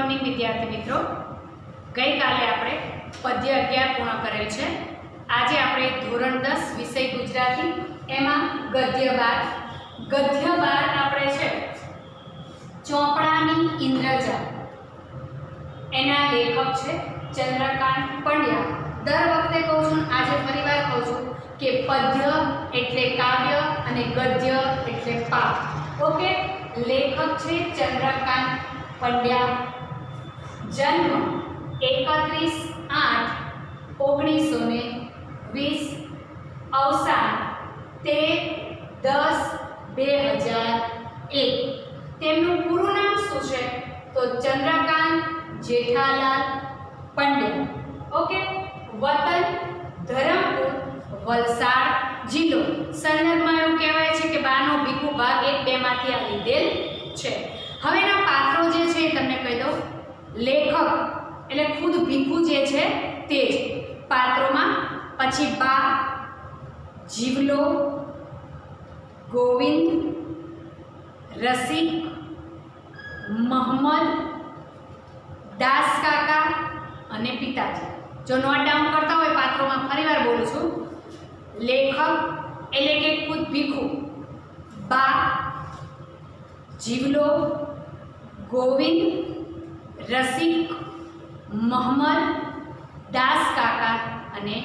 Morning विद्यार्थी मित्रों। गई काले आपणे पद्य 11 पूर्ण करेल छे। आजे आपणे धोरण 10 विषय गुजराती एमां गद्य 12 आपणे छे ચોપડાની ઇન્દ્રજા એના લેખક છે ચંદ્રકાંત પંડ્યા। દર વખતે કહું છું, આજે ફરીવાર કહું છું કે પદ્ય એટલે કાવ્ય અને ગદ્ય એટલે પાઠ। ઓકે, લેખક છે ચંદ્રકાંત પંડ્યા। જન્મ 31/8/1920, અવસાન 13/10/2001। તેમનું પૂરું નામ શું છે તો ચંદ્રકાંત જેઠાલાલ પંડ્યા। ઓકે, વતન ધરમપુર, વલસાડ જિલ્લો। સંદર્ભમાં એવું કહેવાય છે કે બાનો ભીખુ ભાગ 1-2 માંથી આ લીધેલ છે। હવે એના પાત્રો જે છે એ તમને કહી દઉં। લેખક એટલે ખુદ ભીખુ જે છે તે જ પાત્રોમાં, પછી બા, જીવલો, ગોવિંદ, રસિક, મોહમ્મદ, દાસ કાકા અને પિતાજી। જો નોટ ડાઉન કરતા હોય પાત્રોમાં, ફરીવાર બોલું છું। લેખક એટલે કે ખુદ ભીખુ, બા, જીવલો, ગોવિંદ, રસિક, મોહમ્મદ, દાસ કાકા અને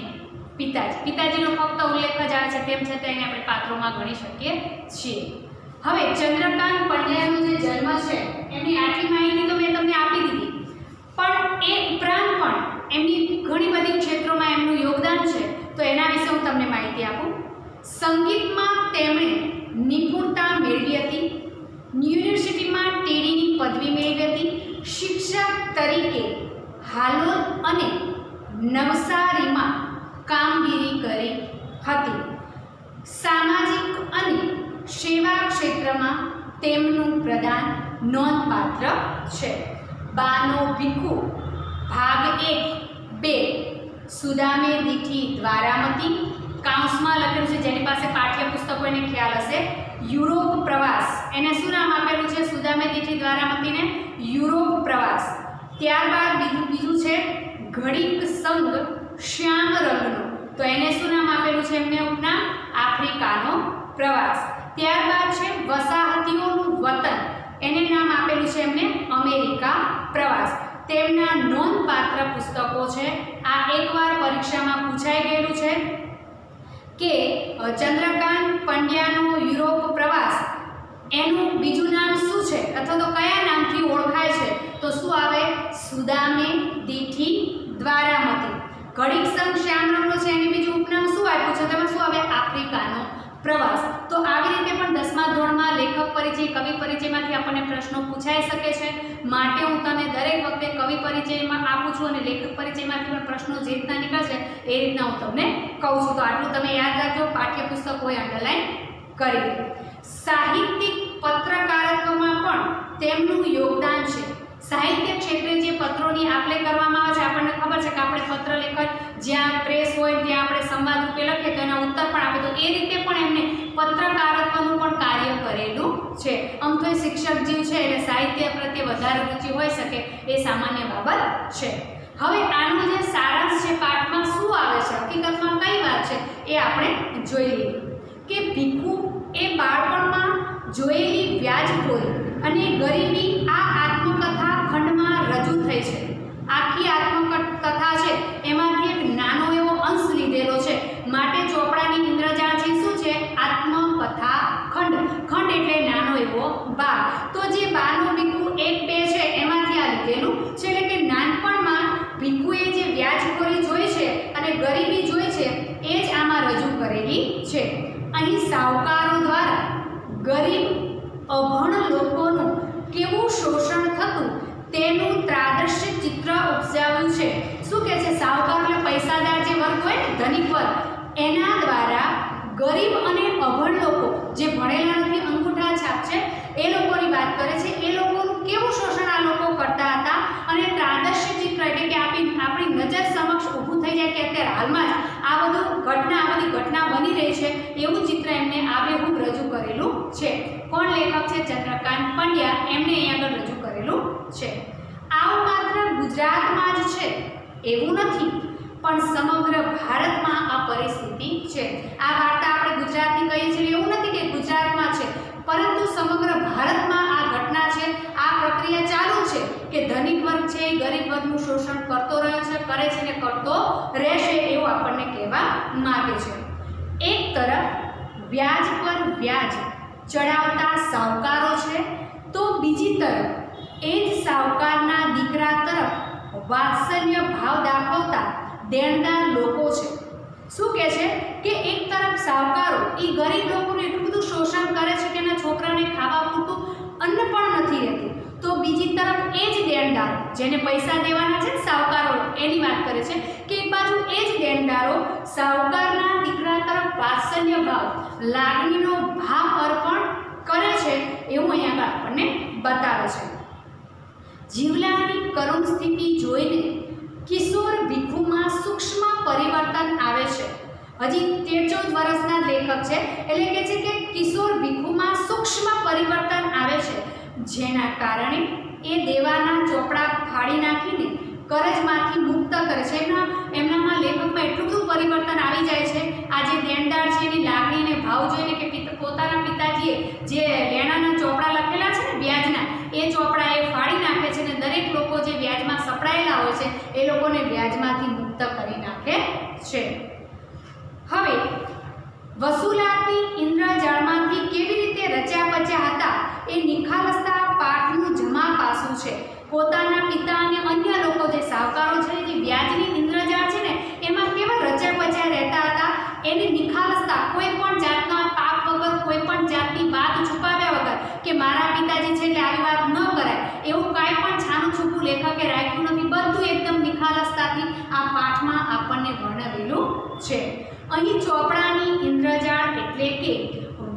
પિતાજી। પિતાજીનો ફક્ત ઉલ્લેખ જ આવે છે, તેમ છતાં એને આપણે પાત્રોમાં ગણી શકીએ છીએ। હવે ચંદ્રકાંત પંડ્યાનો જે જન્મ છે એમની આટલી માહિતી તો મેં તમને આપી દીધી, પણ એ ઉપરાંત પણ એમની ઘણી બધી ક્ષેત્રોમાં એમનું યોગદાન છે, તો એના વિશે હું તમને માહિતી આપું। સંગીતમાં તેમણે નિપુણતા મેળવી હતી, યુનિવર્સિટીમાં ટીડીની પદવી મેળવી હતી, શિક્ષક તરીકે હાલોલ અને નવસારીમાં કામગીરી કરી હતી। સામાજિક અને સેવા ક્ષેત્રમાં તેમનું પ્રદાન નોંધપાત્ર છે। બાનો ભીખુ ભાગ 1-2, સુદામે દીઠી દ્વારામતી, કાઉન્સમાં લખેલું છે, જેની પાસે પાઠ્યપુસ્તકો એને ખ્યાલ હશે। યુરોપ પ્રવાસ, એને શું નામ આપેલું છે? સુદામે દીઠી દ્વારામતીને યુરોપ પ્રવાસ। ત્યારબાદ બીજું છે ઘડીક સંગ શ્યામ રંગનો, તો એને શું નામ આપેલું છે? એમને ઉપનામ આફ્રિકાનો પ્રવાસ। ત્યારબાદ છે વસાહતીઓનું વતન, એને નામ આપેલું છે એમને અમેરિકા પ્રવાસ। તેમના નોંધપાત્ર પુસ્તકો છે। આ એકવાર પરીક્ષામાં પૂછાઈ ગયેલું છે કે ચંદ્રકાંત પંડ્યાનો યુરોપ પ્રવાસ એનું બીજું નામ શું છે, અથવા તો કયા નામથી ઓળખાય છે? તો શું આવે? સુદામે દીઠી દ્વારામતી। ઘડીક સંગ શ્યામ રંગનો છે, એની બીજું ઉપનામ શું આપ્યું છે? તમે શું આવે? આફ્રિકાનો પ્રવાસ। તો આવી રીતે પણ 10મા ધોરણમાં લેખક પરિચય, કવિ પરિચયમાંથી આપણને પ્રશ્નો પૂછાઈ શકે છે, માટે હું તને દરેક વખતે કવિ પરિચયમાં આપું છું અને લેખક પરિચયમાંથી પણ પ્રશ્નો જે રીતના નીકળશે એ રીતના હું તમને કહું છું। તો આટલું તમે યાદ રાખજો, પાઠ્યપુસ્તક હોય અંડરલાઈન કરી દો। સાહિત્યિક પત્રકારત્વમાં પણ તેમનું યોગદાન છે। સાહિત્ય ક્ષેત્રે જે પત્રોની આપ-લે કરવામાં આવે છે, આપણને ખબર છે કે આપણે પત્ર લેખન જ્યાં પ્રેસ હોય ત્યાં આપણે સંવાદ રૂપે લખીએ તો એના ઉત્તર પણ આપે, તો એ રીતે પણ એમને પત્રકારત્વનું પણ કાર્ય કરેલું છે। આમ તો એ શિક્ષક જીવ છે એટલે સાહિત્ય પ્રત્યે વધારે રુચિ હોઈ શકે એ સામાન્ય બાબત છે। હવે આનો જે સારાંશ છે, પાઠમાં શું આવે છે, હકીકતમાં કઈ વાત છે એ આપણે જોઈ લઈએ કે ભીખુ એ બાળપણમાં જોયેલી વ્યાજખોરી અને ગરીબી આ આત્મકથા ખંડમાં રજૂ થઈ છે। આખી આત્મકથા છે એમાંથી એક નાનો એવો અંશ લીધેલો છે, માટે ચોપડાની ઇન્દ્રજાળ છે શું છે? આત્મકથા ખંડ। ખંડ એટલે નાનો એવો ભાગ। તો જે બાનો ભીખુ 1-2 છે એમાંથી આ લીધેલું છે, એટલે કે નાનપણમાં ભીખુએ જે વ્યાજખોરી જોઈ છે અને ગરીબી જોઈ છે એ જ આમાં રજૂ કરેલી છે। અહીં સાહુકારો દ્વારા ગરીબ અભણ લોકોનું કેવું શોષણ થતું તેનું ત્રાદર્શક ચિત્ર ઉપજાવ્યું છે। શું કહે છે? સાહુકાર એટલે પૈસાદાર જે વર્ગ હોય ને, ધનિક વર્ગ, એના દ્વારા ગરીબ અને અભણ લોકો જે ભણેલા નથી, અંગૂઠા છાપ છે, એ લોકોની વાત કરે છે। એ લોકોનું કેવું શોષણ આ લોકો કરતા હતા અને ત્રાદર્શક ચિત્ર એટલે કે આપણી નજર સમક્ષ ઊભું થઈ જાય કે અત્યારે હાલમાં જ આ બધી ઘટના બની રહી છે એવું ચિત્ર એમને આબેહૂબ રજૂ કરેલું છે। કોણ લેખક છે? ચંદ્રકાંત પંડ્યા, એમને અહીં આગળ રજૂ કરેલું છે। આવું ગુજરાતમાં જ છે એવું નથી, પણ સમગ્ર ભારતમાં આ પરિસ્થિતિ છે. આ વાર્તા આપણે ગુજરાતની કહીએ છીએ એવું નથી કે ગુજરાતમાં છે, પરંતુ સમગ્ર ભારતમાં આ ઘટના છે. આ પ્રક્રિયા ચાલુ છે કે ધનિક વર્ગ છે એ ગરીબ વર્ગનું શોષણ કરતો રહ્યો છે, કરે છે ને કરતો રહેશે એવું આપણને કહેવા માંગે છે. એક તરફ વ્યાજ પર વ્યાજ ચડાવતા સાવકારો છે, તો બીજી તરફ એ જ સાવકારના દીકરા તરફ વાત્સલ્ય ભાવ દાખવતા દેણદાર લોકો છે. શું કહે છે કે એક તરફ સાવકારો એ ગરીબ લોકોને એટલું બધું શોષણ કરે છે કે એના છોકરાને ખાવા પૂરતું અન્ન પણ નથી રહેતું, તો બીજી તરફ એ જ દેણદાર જેને પૈસા દેવાના છે સાવકારો એની વાત કરે છે કે એક બાજુ એ જ દેણદારો સાવકારના દીકરા તરફ વાત્સલ્ય ભાવ લાગણીનો ભાવ અર્પણ કરે છે એવું અહીંયા આગળ આપણને બતાવે છે. જીવલાની કરુણ સ્થિતિ જોઈને કિશોર ભીખુમાં સૂક્ષ્મ પરિવર્તન આવે છે. હજી 13-14 વર્ષના લેખક છે એટલે કે છે કે કિશોર ભીખુમાં સૂક્ષ્મ પરિવર્તન આવે છે, જેના કારણે એ દેવાના ચોપડા ફાડી નાખીને કરજમાંથી મુક્ત કરે છે. એમનામાં લેખકમાં એટલું બધું પરિવર્તન આવી જાય છે. આ જે દેણદાર છે એની લાગણીને ભાવ જોઈને કે પોતાના પિતાજીએ જે લેણાના ચોપડા લખેલા છે ને વ્યાજના, એ ચોપડા એ ફાડી નાખે છે અને દરેક લોકો જે વ્યાજમાં સપડાયેલા હોય છે એ લોકોને વ્યાજમાંથી મુક્ત કરી નાખે છે. હવે વસૂલાતની ઇન્દ્રજાળમાંથી કેવી રીતે રચ્યા પચ્યા હતા એ નિખાલસતા પાઠનું જમા પાસું છે. પોતાના પિતા અને અન્ય લોકો જે સાવકારો છે જે વ્યાજની ઇન્દ્રજાળ છે ને એમાં કેવા રચ્યા પચ્યા રહેતા હતા એની નિખાલસતા, કોઈ પણ જાતના પાપ વગર, કોઈ પણ જાતની વાત છુપાવ્યા વગર કે મારા પિતાજી છે એટલે આવી વાત ન કરાય એવું કાંઈ પણ છાનું છૂપું લેખકે રાખ્યું નથી. બધું એકદમ નિખાલસતાથી આ પાઠમાં આપણને વર્ણવેલું છે. અહીં ચોપડાની ઇન્દ્રજાળ એટલે કે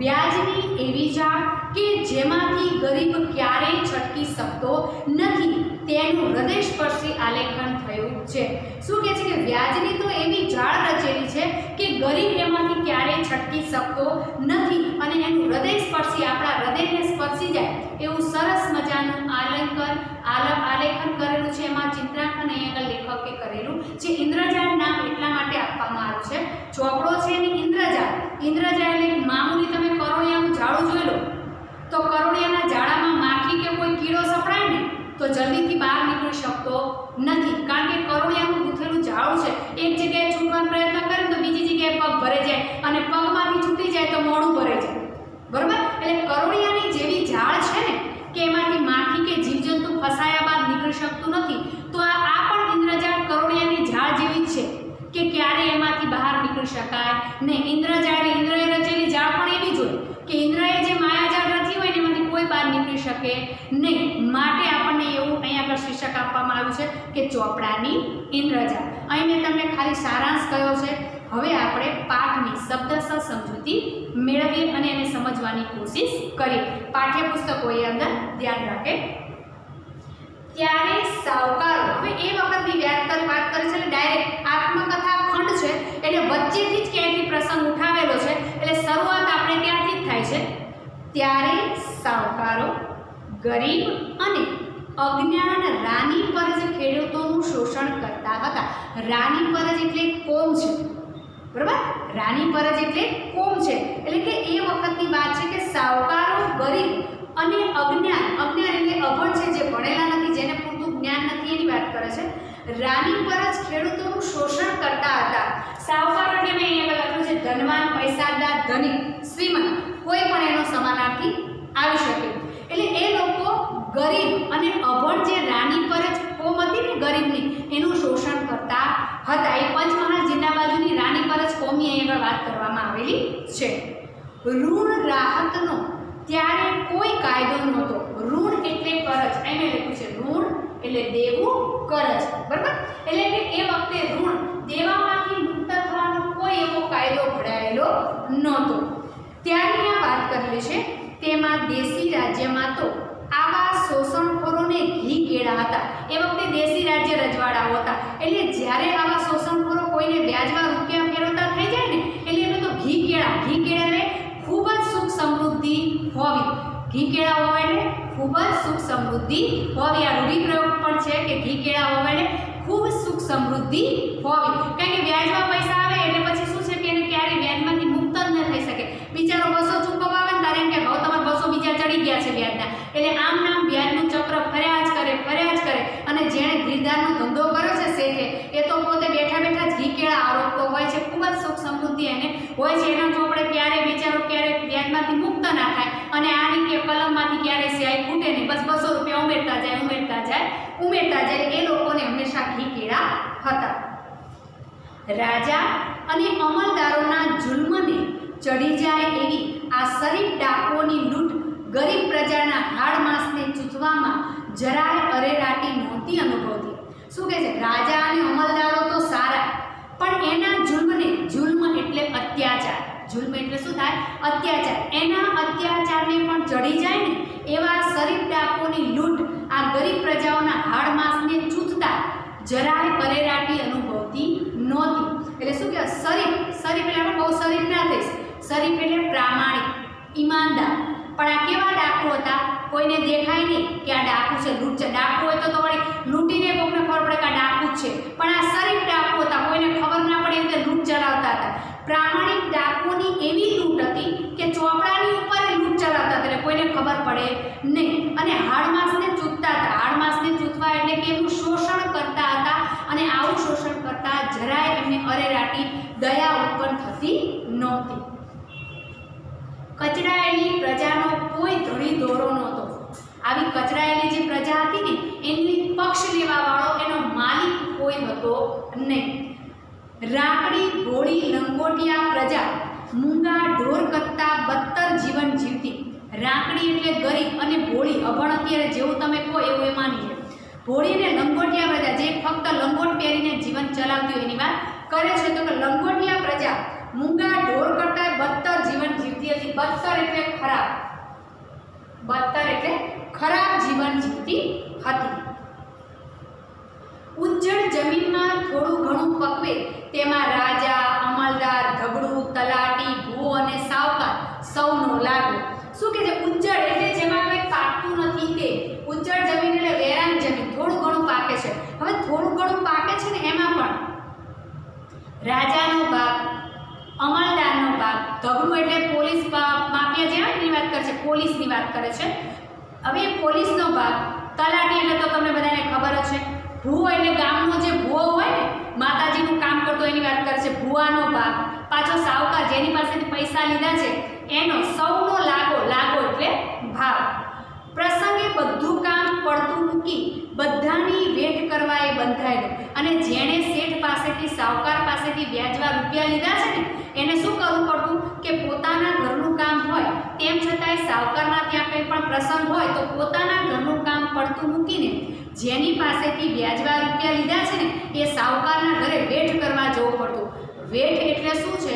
વ્યાજની એવી જાળ કે જેમાંથી ગરીબ ક્યારેય છટકી શકતો નથી તેનું હૃદયસ્પર્શી આલેખન થયું છે. શું કહે છે કે વ્યાજની તો એવી જાળ રચેલી છે કે ગરીબ એમાંથી ક્યારેય છટકી શકતો નથી અને એનું હૃદયસ્પર્શી આપણા હૃદયને સ્પર્શી જાય એવું સરસ મજાનું આલેખન કરેલું છે. એમાં ચિત્રાંકન અહીંયા લેખકે કરેલું છે. ઇન્દ્રજાળ નામ એટલા માટે આપવામાં આવ્યું છે, ચોપડો છે એની ઇન્દ્રજાળ. ઇન્દ્રજાળ એટલે મામૂલી તમે કરોળિયાનું ઝાડું જોઈ લો તો કરોળિયાના ઝાડામાં માખી કે કોઈ કીડો સપડાય ને તો જલ્દીથી બહાર નીકળી શકતો નથી, કારણ કે કરોળિયાનું ગૂંથેલું ઝાડું છે. એક જગ્યાએ છૂટવાનો પ્રયત્ન કરે તો બીજી જગ્યાએ પગ ભરાઈ જાય અને પગમાંથી છૂટી જાય તો મોઢું ભરાઈ જાય. બરાબર? એટલે કરોળિયાની જેવી ઝાડ છે ને કે એમાંથી માખી કે જીવજંતુ ફસાયા બાદ નીકળી શકતું નથી, તો આ પણ ઇન્દ્રજાળ કરોળિયાની ઝાડ જેવી જ છે કે ક્યારે એમાંથી બહાર નીકળી શકાય નહીં. ઇન્દ્રજાળ ઇન્દ્રએ રચેલી ઝાડ પણ એવી જ હોય કે ઇન્દ્રએ જે માયાજાળ રચી હોય ને એમાંથી કોઈ બહાર નીકળી શકે નહીં. માટે આપણને એવું અહીંયા આગળ શીર્ષક આપવામાં આવ્યું છે કે ચોપડાની ઇન્દ્રજાળ. અહીં મેં તમને ખાલી સારાંશ કહ્યો છે. હવે આપણે પાઠની શબ્દશ સમજૂતી મેળવીએ અને એને સમજવાની કોશિશ કરીએ. પાઠ્યપુસ્તકો એ અંદર ધ્યાન રાખે. ત્યારે સાવકારો, હવે એ વખતની વાત કરે છે એટલે ડાયરેક્ટ આત્મકથા ખંડ છે એટલે વચ્ચેથી જ ક્યાંયથી પ્રસંગ ઉઠાવેલો છે એટલે શરૂઆત આપણે ત્યાંથી જ થાય છે. ત્યારે સાવકારો ગરીબ અને અજ્ઞાન રાની પર જ ખેડૂતોનું શોષણ કરતા હતા. રાની પર જ એટલે કોમ છે, બરાબર? રાની પર જ એટલે કોમ છે એટલે કે એ વખતની વાત છે કે સાવકારો ગરીબ અને અજ્ઞાન એટલે અભણ છે, જે ભણેલા નથી, જેને પૂરતું જ્ઞાન નથી એની વાત કરે છે. રાની પર જ ખેડૂતોનું શોષણ કરતા હતા. સાવકાર એટલે મેં અહીંયા લખ્યું છે ધનવાન, પૈસાદાર, ધનિક, શ્રીમંત, કોઈ પણ એનો સમાનાર્થી આવી શકે. એટલે એ લોકો ગરીબ અને અભણ જે રાની પર જ કોમ હતી ને ગરીબની એનું શોષણ કરતા હતા. એ પંચમહાલ જિલ્લા બાજુની રાની પર જ કોમની અહીંયા વાત કરવામાં આવેલી છે. ઋણ રાહતનો ત્યારે કોઈ કાયદો નહોતો. ઋણ એટલે કરજ, એને લખ્યું છે ઋણ એટલે દેવું, કરજ, બરાબર? એટલે કે એ વખતે ઋણ દેવામાંથી મુક્ત થવાનો કોઈ એવો કાયદો ઘડાયેલો નહોતો. ત્યારની આ વાત કરેલી છે. તેમાં દેશી રાજ્યમાં તો આવા શોષણખોરોને ઘી કેળા હતા. એ વખતે દેશી રાજ્ય રજવાડાઓ હતા એટલે જ્યારે આવા શોષણખોરો કોઈને વ્યાજમાં રૂપિયા ફેરવતા થઈ જાય ને એટલે એમને તો ઘી કેળાને ખૂબ જ સુખ સમૃદ્ધિ હોવી. ઘી કેળા હોવા એટલે ખૂબ જ સુખ સમૃદ્ધિ હોવી. આ રૂઢિપ્રયોગ પણ છે કે ઘી કેળા હોવા સમૃદ્ધિ હોવી. કારણ કે વ્યાજમાં પૈસા આવે એટલે પછી શું છે કે એને ક્યારેય વ્યાજમાંથી મુક્ત જ ન થઈ શકે. બિચારો 200 ચૂકવવા આવે ને તારે એમ કે હવે તમારે 200 બીજા ચડી ગયા છે વ્યાજના, એટલે આમ નામ વ્યાજનું ચક્ર ફર્યા જ કરે. અને જેણે ધીરધારનો ધંધો કર્યો છે શેઠે, એ તો પોતે બેઠા બેઠા જ ઘી કેળા આરોપતો હોય છે. ખૂબ જ સુખ સમૃદ્ધિ એને હોય છે. એના ચોપડે ક્યારે બિચારો ક્યારે વ્યાજમાંથી મુક્ત ના થાય અને આ રીતે કલમમાંથી ક્યારે સ્યાહી ખૂટે નહીં. બસ 200 રૂપિયા ઉમેરતા જાય. એ લોકોને હંમેશા ઘી કેળા હતા. રાજા અને અમલદારોના જુલ્મને ચડી જાય એવી આ શરીફ ડાકોની લૂંટ ગરીબ પ્રજાના હાડ માંસને ચૂંટવામાં જરાય અરેરાટી નહોતી અનુભવતી. શું કહે છે? રાજા અને અમલદારો તો સારા, પણ એના જુલ્મ એટલે અત્યાચાર. જુલ્મ એટલે શું થાય? અત્યાચાર. એના અત્યાચારને પણ ચડી જાય ને એવા શરીફ ડાકોની લૂંટ આ ગરીબ પ્રજાઓના હાડ માંસને ચૂંટતા જરાય અરેરાટી અનુભવતી નહોતી. એટલે શું કહેવાય? શરીફ એટલે આપણે બહુ શરીફ ના થઈશ. શરીફ એટલે પ્રામાણિક, ઈમાનદાર. પણ આ કેવા ડાકુ હતા? કોઈને દેખાય નહીં કે આ ડાકુ છે, લૂંટ છે. ડાકુ હોય તો વળી લૂંટીને કોઈને ખબર પડે કે આ ડાકુ જ છે. પણ આ શરીફ ડાકુ હતા, કોઈને ખબર ના પડે એટલે લૂંટ ચલાવતા હતા. પ્રામાણિક ડાકુની એવી લૂંટ હતી કે ચોપડાની ઉપર લૂંટ ચલાવતા હતા એટલે કોઈને ખબર પડે નહીં. અને હાડમાસને ચૂંટતા હતા. હાડમાસને ચૂંટવા એટલે કે એનું શોષણ કરતા હતા. અને આવું શોષણ કરતા જરાય એમને અરેરાટી, દયા ઉત્પન્ન થતી નહોતી. કચડાયેલી પ્રજાનો કોઈ ધણી દોરો નહોતો. આવી કચડાયેલી જે પ્રજા હતી ને એની પક્ષ લેવા વાળો એનો માલિક કોઈ હતો નહીં. રાકડી ભોળી લંગોટિયા પ્રજા મૂંગા ઢોર કરતા બદતર જીવન જીવતી. રાકડી એટલે ગરીબ અને ભોળી, અભણ અત્યારે જેવું તમે કહો એવું એ માની લે. ભોળી ને લંગોટિયા પ્રજા જે ફક્ત લંગોટ પહેરીને જીવન ચલાવતી હોય એની વાત કરે છે. તો કે લંગોટિયા પ્રજા મૂંગા ઢોર કરતા બદતર જીવન જીવતી હતી. બદતર એટલે ખરાબ જીવન જીવતી હતી. ઉજ્જડ જમીનમાં થોડું ઘણું પકવે તેમાં રાજા, અમલદાર, ધગડું, તલાટી, ભૂ અને સાવકાર સૌનો લાગો. શું કે છે? ઉજ્જડ એટલે જેમાં કંઈ પાકતું નથી તે. ઉજ્જડ જમીન એટલે વેરાન જમીન, થોડું ઘણું પાકે છે. હવે થોડું ઘણું પાકે છે ને એમાં પણ રાજાનો ભાગ, અમલદારનો ભાગ, ધગડું એટલે પોલીસ માફિયા જેવા એની વાત કરે છે, પોલીસની વાત કરે છે. હવે પોલીસનો ભાગ, તલાટી એટલે તો તમને બધાને ખબર જ છે. ભૂવો એટલે ગામનો જે ભૂવો હોય ને, માતાજીનું કામ કરતો એની વાત કરે છે, ભૂવાનો ભાગ. પાછો સાવકાર જેની પાસેથી પૈસા લીધા છે એનો. સૌનો લાગો એટલે ભાગ. પ્રસંગે બધું કામ પડતું મૂકી બધાની વેટ કરવા એ બંધાયેલો. અને જેણે શેઠ પાસેથી, સાવકાર પાસેથી વ્યાજવા રૂપિયા લીધા છે ને એને શું કરવું પડતું કે પોતાના ઘરનું કામ હોય તેમ છતાંય સાવકારના ત્યાં કંઈ પણ પ્રસંગ હોય તો પોતાના ઘરનું કામ પડતું મૂકીને જેની પાસેથી વ્યાજવા રૂપિયા લીધા છે ને એ સાવકારના ઘરે વેઠ કરવા જવું પડતું. વેઠ એટલે શું છે?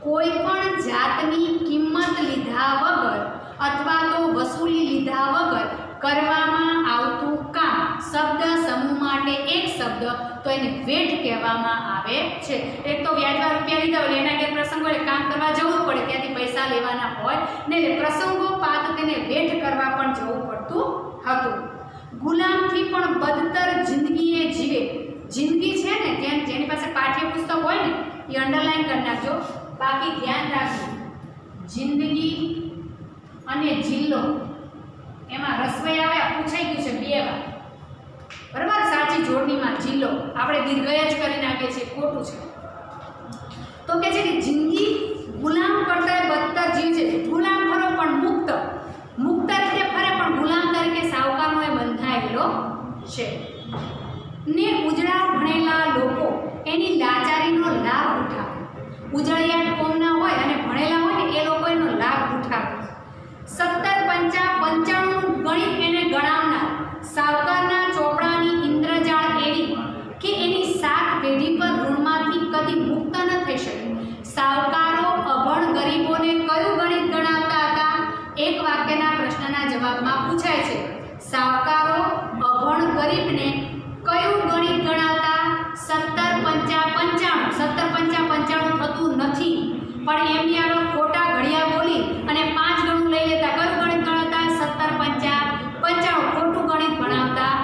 કોઈ પણ જાતની કિંમત લીધા વગર અથવા તો વસૂલી લીધા વગર કરવામાં આવતું કામ. શબ્દ સમૂહ માટે એક શબ્દ તો એને વેઠ કહેવામાં આવે છે. એક તો વ્યાજવા રૂપિયા લીધા હોય એના ઘેર પ્રસંગ હોય કામ કરવા જવું પડે, ત્યાંથી પૈસા લેવાના હોય ને એટલે પ્રસંગોપાત તેને વેઠ કરવા પણ જવું પડતું હતું. ગુલામથી પણ બદતર જિંદગી એ જીવે. જિંદગી છે ને જેની પાસે પાઠ્યપુસ્તક હોય ને એ અંડરલાઈન કરી નાખજો, બાકી ધ્યાન રાખજો. જિંદગી અને જિલ્લો એમાં રસવઈ આવે, પૂછાઈ ગયું છે 2 વાર, બરાબર? સાચી જોડણીમાં જિલ્લો આપણે દીર્ઘય જ કરી નાખીએ છીએ, ખોટું છે. તો કે છે કે જિંદગી ગુલામ કરતા બદતર જીવ છે. ગુલામ ખરો પણ મુક્ત રીતે ફરે પણ ગુલામ તરીકે સાવકારનો એ બંધાયેલો છે. ને ઉજળા ભણેલા લોકો એની લાચારીનો લાભ ઉઠાવે. ઉજળિયાત કોમના હોય અને ભણેલા હોય ને એ લોકો એનો લાભ ઉઠાવે. 1755 ગણિત એને ગણાવનાર સાવકારના ચોપડાની ઇન્દ્રજાળ એવી કે એની 7 પેઢી પર ઋણમાંથી કદી મુક્ત ન થઈ શકે. સાવકારો અભણ ગરીબોને કયું ગણિત ગણાવતા હતા? એક વાક્યના પ્રશ્નના જવાબમાં પૂછાય છે. સાવકારો અભણ ગરીબને કયું ગણિત ગણાવતા? 1755 થતું નથી પણ એમની આગળ ખોટા ઘડિયા બોલી અને 5 ગણું લઈ લેતા. કયું ગણિત ગણાવતા? 1755 ખોટું ગણિત ભણાવતા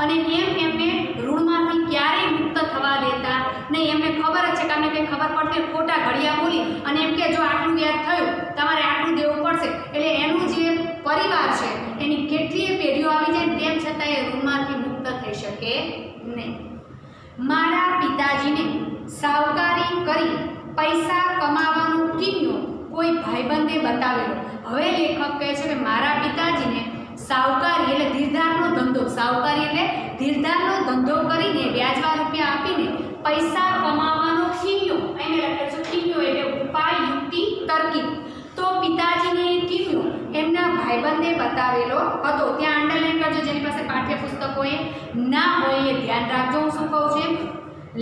અને એમને ઋણમાંથી ક્યારેય મુક્ત થવા દેતા નહીં. એમને ખબર જ છે કે અમને કંઈ ખબર પડતી ખોટા ઘડિયા બોલી અને એમ કે જો આટલું વ્યાજ થયું તમારે આટલું દેવું પડશે, એટલે એનું જે પરિવાર છે એની કેટલીય પેઢીઓ આવી જાય તેમ છતાં એ ઋણમાંથી મુક્ત થઈ શકે નહીં. મારા પિતાજીને સાવકારી કરી પૈસા કમાવાનો કિમિયો કોઈ ભાઈબંધે બતાવેલો. હવે લેખક કહે છે કે મારા પિતાજીને સાવકારી એટલે ધીરધારનો ધંધો, સાવકારી એટલે ધીરધારનો ધંધો કરીને વ્યાજવા રૂપિયા આપીને પૈસા કમાવાનો કિમિયો, એને લખે છે કિમિયો એટલે ઉપાય, યુક્તિ, તરકીબ. તો પિતાજીને એ કિમિયો એમના ભાઈબંધે બતાવેલો હતો. ત્યાં અંડરલાઈન કરજો, જેની પાસે પાઠ્યપુસ્તકોએ ના હોય એ ધ્યાન રાખજો. હું શું કહું છું,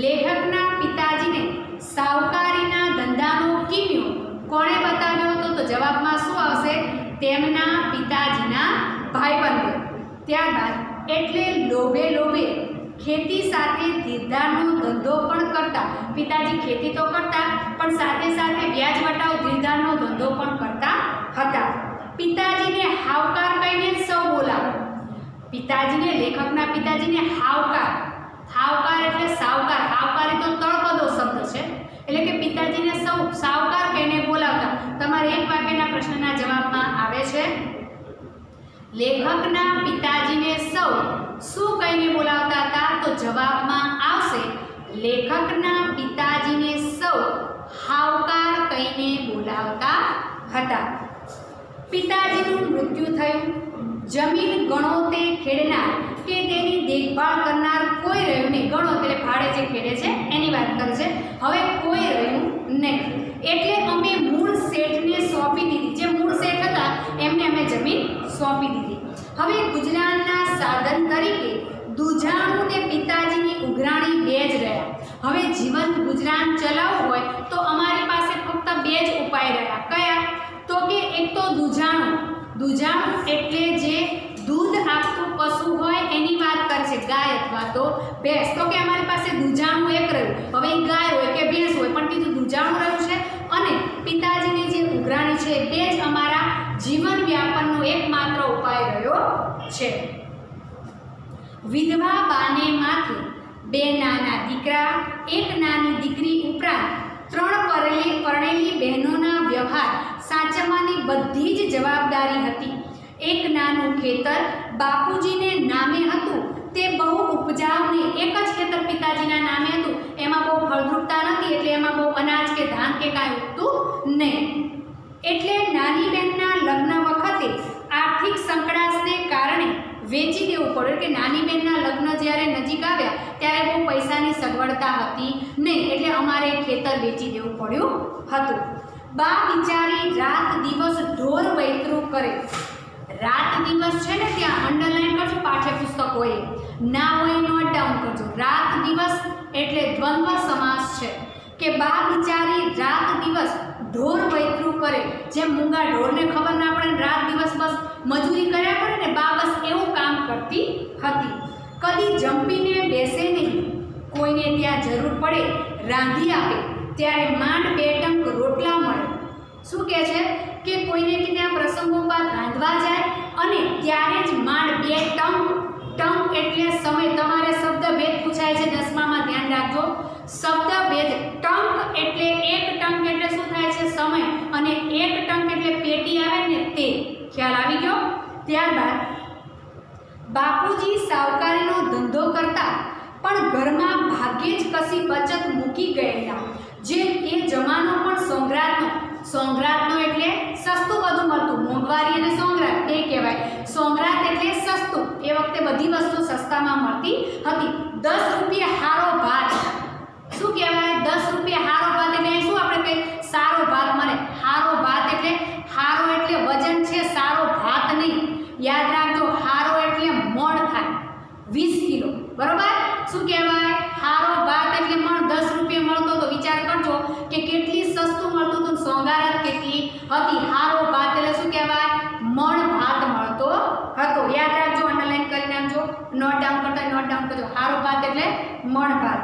લેખકના પિતાજીને સાવકારીના ધંધાનો કિમિયો કોણે બતાવ્યો હતો? તો જવાબમાં શું આવશે? તેમના પિતાજીના ભાઈબંધે. ત્યારબાદ એટલે લોભે લોભે ખેતી સાથે ધીરધારનો ધંધો પણ કરતા. પિતાજી ખેતી તો કરતા પણ સાથે સાથે વ્યાજ વટાવ ધીરધારનો ધંધો પણ કરતા હતા. પિતાજીને હાવકાર કહીને સૌ બોલાવો. પિતાજીને, લેખકના પિતાજીને હાવકાર, હાવકાર એટલે સાવકાર, હાવકારી તો તળપદો શબ્દ છે, એટલે કે પિતાજીને સૌ સાવકાર કહીને બોલાવતા. તમારે એક વાક્યના પ્રશ્નના જવાબમાં આવે છે લેખકના પિતાજીને સૌ શું કહીને બોલાવતા હતા? તો જવાબમાં આવશે લેખકના પિતાજીને સૌ હાવકાર કહીને બોલાવતા હતા. પિતાજીનું મૃત્યુ થયું. જમીન ગણો તે ખેડનાર કે તેની દેખભાળ કરનાર કોઈ રહ્યું નહીં. ગણો એટલે ભાડે જે ખેડે છે એની વાત કરે છે. હવે કોઈ રહ્યું નહીં એટલે અમે મૂળ શેઠને સોંપી દીધી. જે મૂળ શેઠ હતા એમને અમે જમીન સોંપી દીધી. હવે ગુજરાતના સાધન તરીકે દુજાણું ને પિતાજીની ઉઘરાણી બે જ રહ્યા. હવે જીવન ગુજરાન ચલાવવું હોય તો અમારી પાસે ફક્ત બે જ ઉપાય રહ્યા. કયા? તો કે એક તો દુજાણું. દુજાણું એટલે જે દૂધ આપતું પશુ હોય એની વાત કરે છે, ગાય અથવા તો ભેંસ. તો કે અમારી પાસે દુજાણું એક રહ્યું. હવે એ ગાય હોય કે ભેંસ હોય પણ કીધું દુજાણું રહ્યું છે. અને પિતાજીની જે ઉઘરાણી છે બે જ અમારા જીવન વ્યાપનનો એકમાત્ર ઉપાય રહ્યો છે. વિધવા બાને માથે બે નાના દીકરા, એક નાની દીકરી ઉપરાંત 3 પરણેલી બહેનોના વ્યવહાર સાચવવાની બધી જ જવાબદારી હતી. એક નાનું ખેતર બાપુજીને નામે હતું. તે બહુ ઉપજાઉ નહીં. એક જ ખેતર પિતાજીના નામે હતું. એમાં બહુ ફળદ્રુપતા નથી, એટલે એમાં બહુ અનાજ કે ધાન કે કાંઈ ઉગતું નહીં. એટલે નાની બહેનના લગ્ન વખતે આર્થિક સંકડાશને કારણે વેચી દેવું પડ્યું. કે નાની બહેનના લગ્ન જ્યારે નજીક આવ્યા ત્યારે બહુ પૈસાની સગવડતા હતી નહીં, એટલે અમારે ખેતર વેચી દેવું પડ્યું હતું. બા બિચારી રાત દિવસ ઢોર વૈતરું કરે. રાત દિવસ છે ને ત્યાં અંડરલાઈન કરજો પાઠ્યપુસ્તકોએ, ના હોય નોટ ડાઉન કરજો. રાત દિવસ એટલે દ્વંદ્વ સમાસ છે કે બા બિચારી રાત દિવસ ઢોર વૈતરું કરે. જેમ મૂંગા ઢોરને ખબર ના પડે રાત દિવસ બસ મજૂરી કર્યા કરે ને, બા બસ એવું કામ કરતી હતી. કદી જંપીને બેસે નહીં. કોઈને ત્યાં જરૂર પડે રાંધી આપે ત્યારે માંડ 2 ટંક રોટલા મળે. શું કહે છે કે કોઈને ત્યાં પ્રસંગોપાત રાંધવા જાય અને ત્યારે જ માંડ 2 ટંક. ટંક એટલે સમય. તમારે શબ્દભેદ પૂછાય છે 10મામાં, ધ્યાન રાખજો. શબ્દભેદ. ટંક એટલે 1 ટંક એટલે શું થાય છે? સમય. અને 1 ટંક એટલે પેટી આવે ને તે. ખ્યાલ આવી ગયો? ત્યારબાદ બાપુજી સાવકારીનો ધંધો કરતા પણ ઘરમાં ભાગ્યે જ કશી બચત મૂકી ગયેલા. જે એ જમાનો પણ સોંગરાતનો. સોંગરાતનો એટલે સસ્તું બધું મળતું. મોંઘવારી અને સોંગરાત એ કહેવાય. સોંગરાત એટલે સસ્તું. એ વખતે બધી વસ્તુ સસ્તામાં મળતી હતી. 10 રૂપિયા હારો ભાત. શું કહેવાય? 10 રૂપિયા હારો ભાત એટલે શું આપણે કહીએ? સારો ભાત મળે. હારો ભાત એટલે હારો એટલે વજન છે, સારો ભાત નહીં. યાદ રાખજો, હારો એટલે મણ થાય 20 કિલો. બરોબર? શું કહેવાય? હારો ભાત એટલે મણ. 10 રૂપિયા મળતો તો વિચાર કરજો કે કેટલી સસ્તું મળતું હતું. સોંગારત કેટલી હતી. હારો ભાત એટલે શું કહેવાય? મણ ભાત મળતો હતો. યાદ રાખજો, અંડરલાઈન કરી નાખજો. નોટ ડાઉન કરતા નોટ ડાઉન કરજો. હારો ભાત એટલે મણ ભાત.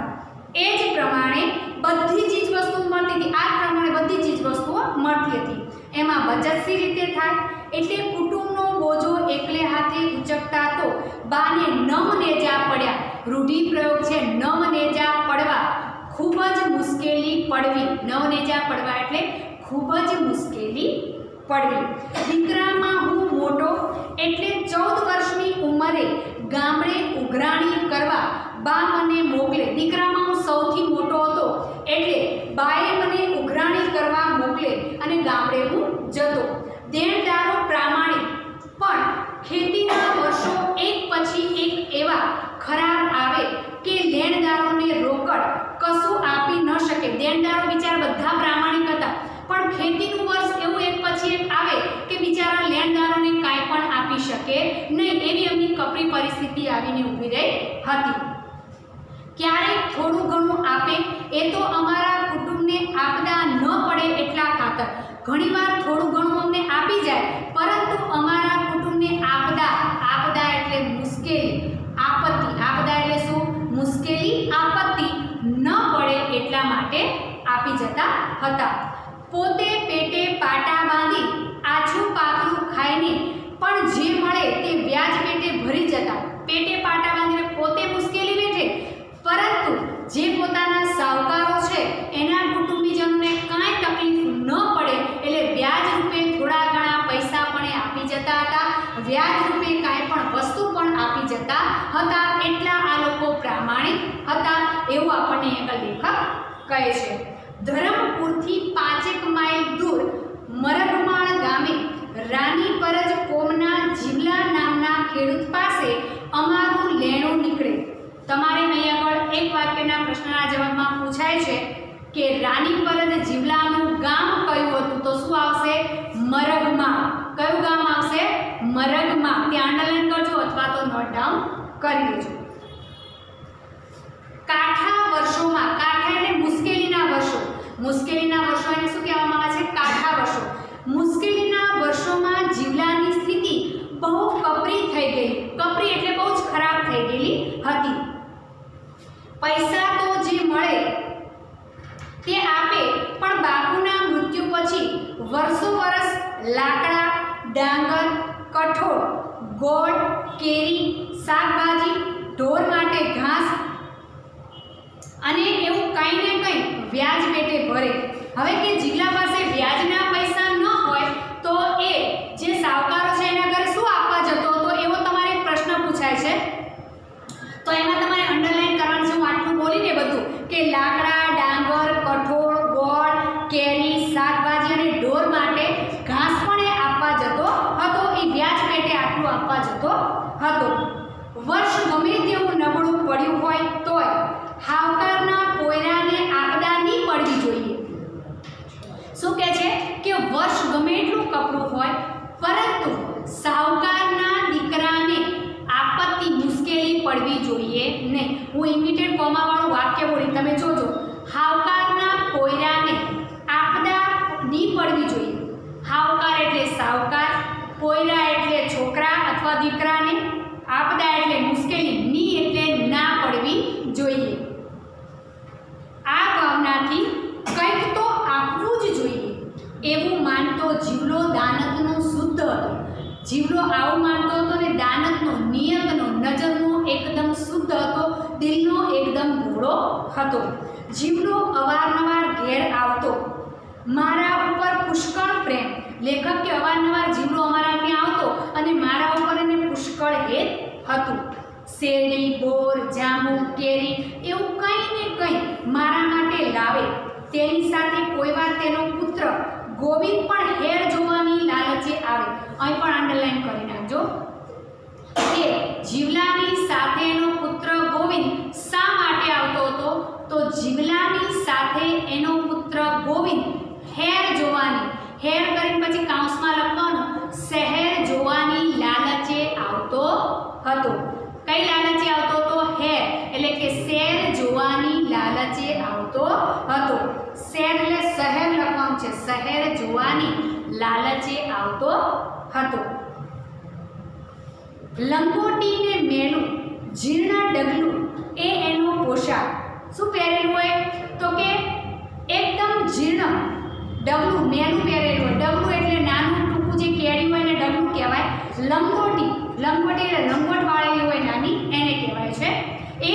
એ જ પ્રમાણે બધી ચીજ વસ્તુઓ મળતી હતી. આ પ્રમાણે બધી ચીજ વસ્તુઓ મળતી હતી. એમાં બચત સી રીતે થાય? એટલે કુટુંબનો બોજો એકલે હાથે ઉચકતા તો બાને નમને જા રૂઢિપ્રયોગ છે નવનેજા પડવા ખૂબ જ મુશ્કેલી પડવી. નવનેજા પડવા એટલે ખૂબ જ મુશ્કેલી પડવી. દીકરામાં હું મોટો એટલે 14 વર્ષની ઉંમરે ગામડે ઉઘરાણી કરવા બા મને મોકલે. દીકરામાં હું સૌથી મોટો હતો એટલે બાએ મને ઉઘરાણી કરવા મોકલે અને ગામડે હું જતો. દેણદારો પ્રામાણિક પણ ખેતીના વર્ષો એક પછી એક એવા ખરાબ આવે કે લેણદારોને રોકડ કશું આપી ન શકે. દેણદારો બિચારા બધા પ્રામાણિક હતા, પણ ખેતીનું વર્ષ એવું એક પછી એક આવે કે બિચારા લેણદારોને કાંઈ પણ આપી શકે નહીં. એવી એમની કપરી પરિસ્થિતિ આવીને ઊભી રહી હતી. ક્યારેક થોડું ઘણું આપે એ તો અમારા કુટુંબને આપદા ન પડે એટલા ખાતર. ઘણીવાર થોડું ઘણું અમને આપી જાય, પરંતુ અમારા કુટુંબને આપદા એટલે મુશ્કેલી, આપત્તિ. આપદા એટલે શું? મુશ્કેલી, આપત્તિ ન પડે એટલા માટે આપી જતા હતા. પોતે પેટે પાટા બાંધી આછું પાતળું ખાઈને પણ જે મળે તે વ્યાજ પેટે ભરી જતા. પેટે પાટા બાંધીને પોતે મુશ્કેલી વેઠે, પરંતુ જે પોતાના સાવકારો છે એના કુટુંબીજનોને કાંઈ તકલીફ ન પડે એટલે વ્યાજ રૂપે થોડા ઘણા પૈસા પણ આપી જતા હતા. વ્યાજ રૂપે કાંઈ પણ વસ્તુ પણ આપી જતા હતા. એટલા આ લોકો પ્રામાણિક હતા એવું આપણને એક લેખક કહે છે. ધરમપુરથી 5 માઇલ દૂર મરગમાળ ગામે રાની પરજ કોમના જીવલા નામના ખેડૂત પાસે અમારું લેણું નીકળે. તમારે અહીં આગળ એક વાક્યના પ્રશ્નના જવાબમાં પૂછાય છે કે રાની પરજ જીવલાનું ગામ કયું હતું? તો શું આવશે? મરગમાળ. કયું ગામ આવશે? મરગમાળ. ત્યાં અંડરલાઈન કરજો અથવા તો નોટ ડાઉન કરી લેજો. કાઠા વર્ષોમાં, કાઠા એટલે મુશ્કેલીના વર્ષો. મુશ્કેલીના વર્ષો એને શું કહેવામાં આવે છે? કાઠા વર્ષો. મુશ્કેલીના વર્ષોમાં જીવલાની સ્થિતિ બહુ કપરી થઈ ગઈ. કપરી એટલે બહુ જ ખરાબ થઈ ગયેલી હતી. પૈસા તો જે મળે તે આપે, પણ બાપુના મૃત્યુ પછી વર્ષો વર્ષ લાકડા, ડાંગર, કઠોળ, ગોળ, કેરી, શાકભાજી, ઢોર માટે ઘાસ અને એવું કંઈ ને કંઈ વ્યાજ પેટે ભરે. હવે કે જીવલા પાસે વ્યાજના પૈસા ન હોય તો એ જે સાવકારો છે એના ઘરે શું આપવા જતો હતો એવો તમારે એક પ્રશ્ન પૂછાય છે. તો એમાં તમારે અંડરલાઈન કરવાનું છે. હું આટલું બોલીને બધું કે લાકડા, ડાંગર, કઠોળ, ગોળ, કેરી, શાકભાજી અને ઢોર માટે ઘાસ પણ એ આપવા જતો હતો. એ વ્યાજ પેટે આટલું આપવા જતો હતો. વર્ષ ગમે તેવું નબળું પડ્યું હોય તોય હાવકારના પોયરાને આપદા નહીં પડવી જોઈએ. શું કહે છે કે વર્ષ ગમે એટલું કપરું હોય, પરંતુ સાવકારના દીકરાને આપત્તિ, મુશ્કેલી પડવી જોઈએ નહીં. હું ઇમિટેડ કોમાવાળું વાક્ય બોલી, તમે જોજો. હાવકારના પોયરાને આપદા નહીં પડવી જોઈએ. હાવકાર એટલે સાવકાર, પોયરા એટલે છોકરા અથવા દીકરાને, આપદા એટલે મુશ્કેલી, ની એટલે ના પડવી જોઈએ. આ ભાવનાથી કંઈક તો આપવું જ જોઈએ એવું માનતો જીવલો દાનતનો શુદ્ધ હતો. જીવલો આવું માનતો હતો ને દાનતનો, નિયતનો, નજરનો એકદમ શુદ્ધ હતો, દિલનો એકદમ ભોળો હતો. જીવલો અવારનવાર ઘેર આવતો, મારા ઉપર પુષ્કળ પ્રેમ. લેખક કે અવારનવાર જીવલો અમારા ત્યાં આવતો અને મારા ઉપર એને પુષ્કળ હેત હતું. શેરડી, બોર, જાંબુ, કેરી એવું કંઈ ને કંઈ મારા માટે લાવે. તેની સાથે કોઈ વાર તેનો પુત્ર ગોવિંદ પણ હેર જોવાની લાલચે આવે. અહીં પણ અંડરલાઈન કરી નાખજો કે જીવલાની સાથે એનો પુત્ર ગોવિંદ શા માટે આવતો હતો? તો જીવલાની સાથે એનો પુત્ર ગોવિંદ હેર જોવાની, હેર કરીને પછી કાઉન્સમાં લખવાનું શહેર જોવાની લાલચે આવતો હતો. કઈ લાલચે આવતો હતો? હેર એટલે કે શહેર જોવાની લાલચે આવતો હતો. શહેર એટલે શહેર લખવાનું છે. શહેર જોવાની લાલચે આવતો હતો. લંગોટી ને મેલું, જીર્ણ ડગલું એ એનો પોશાક. શું પહેરેલું હોય? તો કે એકદમ જીર્ણ ડગલું, મેલું પહેરેલું હોય. ડગલું એટલે નાનું ટૂંકું જે કેરી હોય એને ડગલું કહેવાય. લંગોટી, લંગોટી એટલે લંગોટ વાળેલી હોય નાની, એને કહેવાય છે. એ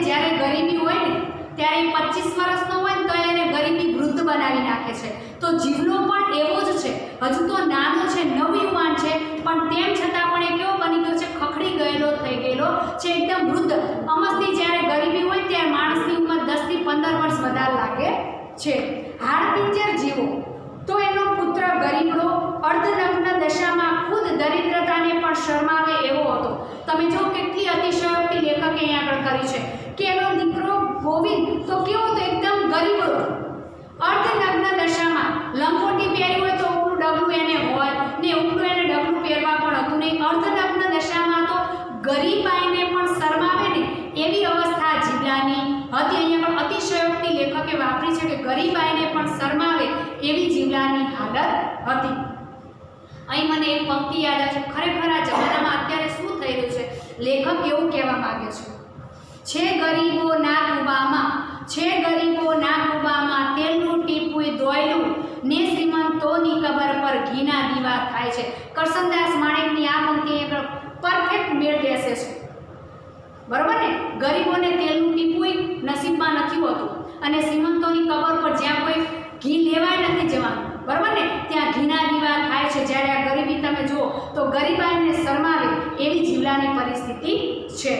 જ્યારે ગરીબી હોય ને ત્યારે 25 વર્ષનો હોય ને તો એને ગરીબી વૃદ્ધ બનાવી નાખે છે. તો જીવલો પણ એવો જ છે, હજુ તો નાનો છે, નવયુવાન છે, પણ તેમ છતાં પણ એ કેવો બની ગયો છે, ખખડી ગયેલો થઈ ગયેલો છે, એકદમ વૃદ્ધ. અમસ્તી જ્યારે ગરીબી હોય ત્યારે માણસની ઉંમર 10 થી 15 વર્ષ વધારે લાગે છે. હાડપિંજર જીવો તો એનો પુત્ર ગરીબડો અર્ધનગ્ન દશામાં ખુદ દરિદ્રતાને પણ શરમાવે એવો હતો. તમે જો કેટલી અતિશયોક્તિ લેખકે અહીંયા આગળ કરી છે કે એનો દીકરો ગોવિંદ તો કેવો તો એકદમ ગરીબડો અર્ધનગ્ન દશામાં, લંગોટી પહેરી હોય તો ઉપલું ડગલું એને હોય ને ઉપલું એને ડગલું પહેરવા પણ હતું નહીં. અર્ધનગ્ન દશામાં તો ગરીબાઈને પણ શરમાવે ને એવી અવસ્થા જીવલાની હતી. અહીંયા પણ અતિશયોક્તિ લેખકે વાપરી છે કે ગરીબાઈને પણ શરમાવે એવી જીવલાની હાલત હતી. અહીં મને એક પંક્તિ યાદ આવે છે. ખરેખર આ જમાનામાં અત્યારે શું થઈ રહ્યું છે, લેખક એવું કહેવા માંગે છે ગરીબોના કુબામાં, છે ગરીબોના કુબામાં તેલનું ટીપું દોયલું ને શ્રીમંતોની કબર પર ઘીના દીવા થાય છે. કરશનદાસ માણેકની આ પંક્તિ આગળ પરફેક્ટ મેળ બેસે છે, બરોબર ને? ગરીબોને તેલનું ટીપું નસીબમાં નથી હોતું અને શ્રીમંતોની કબર પર જ્યાં કોઈ ઘી લેવાય નથી જવાનું, બરોબર ને, ત્યાં ઘીના દીવા થાય છે. જ્યારે આ ગરીબી તમે જુઓ તો ગરીબાઈને શરમાવે એવી જીવલાની પરિસ્થિતિ છે.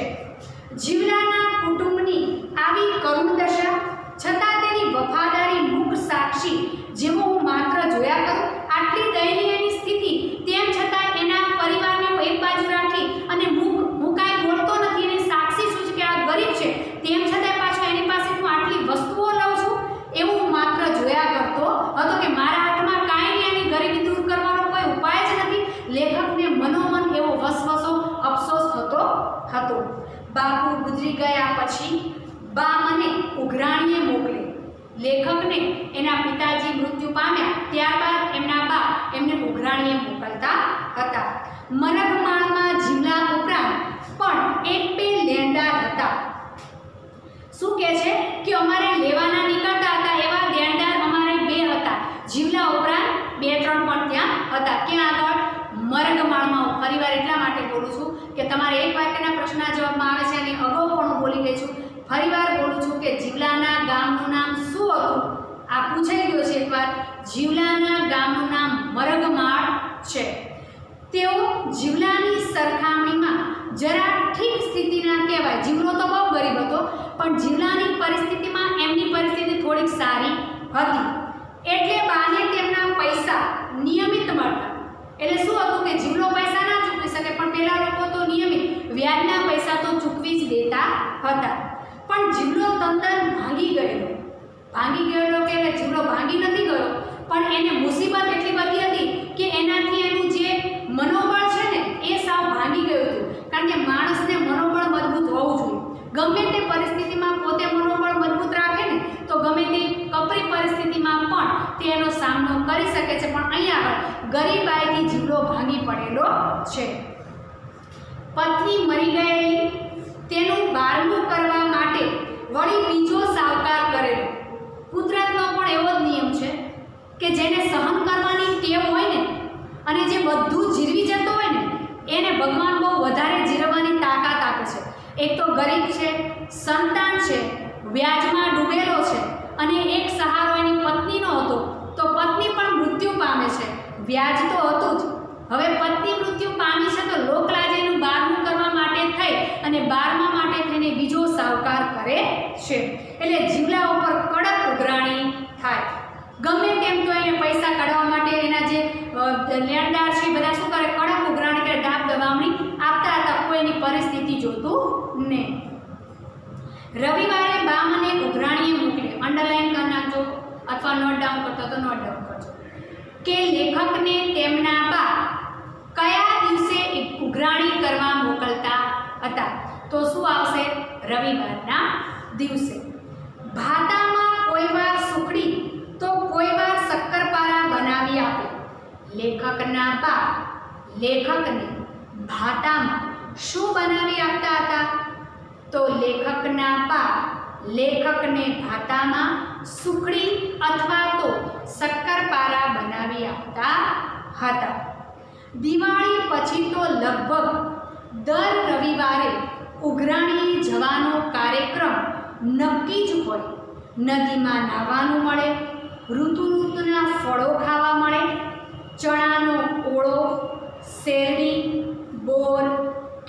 જીવલાના કુટુંબની આવી કરુણ દશા છતાં તેની વફાદારી મૂક સાક્ષી જેવો હું માત્ર જોયા કરું. આટલી દયનીયની સ્થિતિ તેમ છતાં એના પરિવારને હું એક બાજુ રાખી અને હું કાંઈ બોલતો નથી, એની સાક્ષી શું છે કે આ ગરીબ છે, તેમ છતાં પાછું એની પાસે હું આટલી વસ્તુઓ લઉં છું એવું હું માત્ર જોયા કરતો હતો કે મારા હાથમાં કાંઈ નહીં, એની ગરીબી દૂર કરવાનો કોઈ ઉપાય જ નથી. લેખકને મનોમન એવો વસવસો અફસોસ થતો હતો. બાપુ ગુજરી ગયા પછી બા મને ઉઘરાણીએ મોકલે. લેખકને એના પિતાજી મૃત્યુ પામ્યા ત્યારબાદ એમના બા એમને ઉઘરાણીએ મોકલતા હતા. મરગમાળમાં જીવલા ઉપરાંત પણ એક બે લેણદાર હતા. શું કહે છે કે અમારે લેવાના નીકળતા હતા એવા લેણદાર અમારે બે હતા. જીવલા ઉપરાંત 2-3 પણ ત્યાં હતા. ક્યાં આગળ? મરગમાળમાં. હું ફરીવાર એટલા માટે બોલું છું કે તમારે એક વાક્યના પ્રશ્નના જવાબમાં આવે છે અને અગાઉ પણ હું બોલી ગઈ છું, ફરીવાર બોલું છું કે જીવલાના ગામનું નામ શું હતું? આ પૂછાઈ ગયું છે એકવાર. જીવલાના ગામનું નામ મરગમાળ છે. તેઓ જીવલાની સરખામણીમાં જરા ઠીક સ્થિતિના કહેવાય. જીવલો તો બહુ ગરીબ હતો પણ જીવલાની પરિસ્થિતિમાં એમની પરિસ્થિતિ થોડીક સારી હતી. એટલે બાને તેમના પૈસા નિયમિત મળતા. એટલે શું હતું કે જીવલો પૈસા ના ચૂકવી શકે પણ પેલા લોકો તો નિયમિત વ્યાજના પૈસા તો ચૂકવી જ દેતા હતા. પણ જીવલો તંદર ભાંગી ગયેલો કે જીવલો ભાંગી નથી ગયો પણ એને મુસીબત એટલી બધી હતી કે એનાથી એનું જે મનોબળ છે ને એ સાવ ભાંગી ગયું હતું. કારણ કે માણસને મનોબળ મજબૂત હોવું જોઈએ. ગમે તે પરિસ્થિતિમાં પોતે મનોબળ મજબૂત રાખે ને તો ગમે તે કપરી પરિસ્થિતિમાં પણ તેનો સામનો કરી શકે છે. પણ અહીંયા ગરીબાઈથી જીવલો ભાંગી પડેલો છે. પત્ની મરી ગયેલી, તેનું બારમું કરવા માટે વળી બીજો સાવકાર કરેલો. કુદરતનો પણ એવો જ નિયમ છે કે જેને સહન કરવાની ટેવ હોય ને અને જે બધું જીરવી જતો હોય ને એને ભગવાન બહુ વધારે જીરવવાની તાકાત આપે છે. એક તો ગરીબ છે, સંતાન છે, વ્યાજમાં ડૂબેલો છે અને એક સહારો એની પત્નીનો હતો તો પત્ની પણ મૃત્યુ પામે છે. વ્યાજ તો હતું જ, હવે પત્ની મૃત્યુ પામી છે તો લોકલાજેનું 12મું કરવા માટે થઈ અને 12મા માટે થઈને બીજો સાવકાર કરે છે. એટલે જીવલા ઉપર કડક ઉઘરાણી થાય. ગમે તેમ તો એને પૈસા કાઢવા માટે એના જે લેણદાર છે બધા શું કરે? કડક ઉઘરાણી કરે, દાબ દબાવણી આપતા હતા. કોઈની પરિસ્થિતિ જોતું નહીં. રવિવારે બા મને ઉઘરાણીએ મોકલે. અંડરલાઈન કરી નાખજો અથવા નોટ ડાઉન કરતો તો નોટ ડાઉન કરજો કે લેખકને તેમના બા કયા દિવસે ઉઘરાણી કરવા મોકલતા હતા. તો શું આવશે? રવિવારના દિવસે. ભાતામાં કોઈ વાર સુખડી તો કોઈ વાર શક્કરપારા બનાવી આપે. લેખકના બા લેખકને ભાતામાં શું બનાવી આપતા હતા? તો લેખકના બા લેખકને ભાતામાં સુખડી અથવા તો શક્કરપારા બનાવી આપતા હતા. દિવાળી પછી તો લગભગ દર રવિવારે ઉઘરાણી જવાનો કાર્યક્રમ હોય. નદીમાં નાહવાનું મળે, ઋતુના ફળો ખાવા મળે, ચણાનો ઓળો, શેરડી, બોર,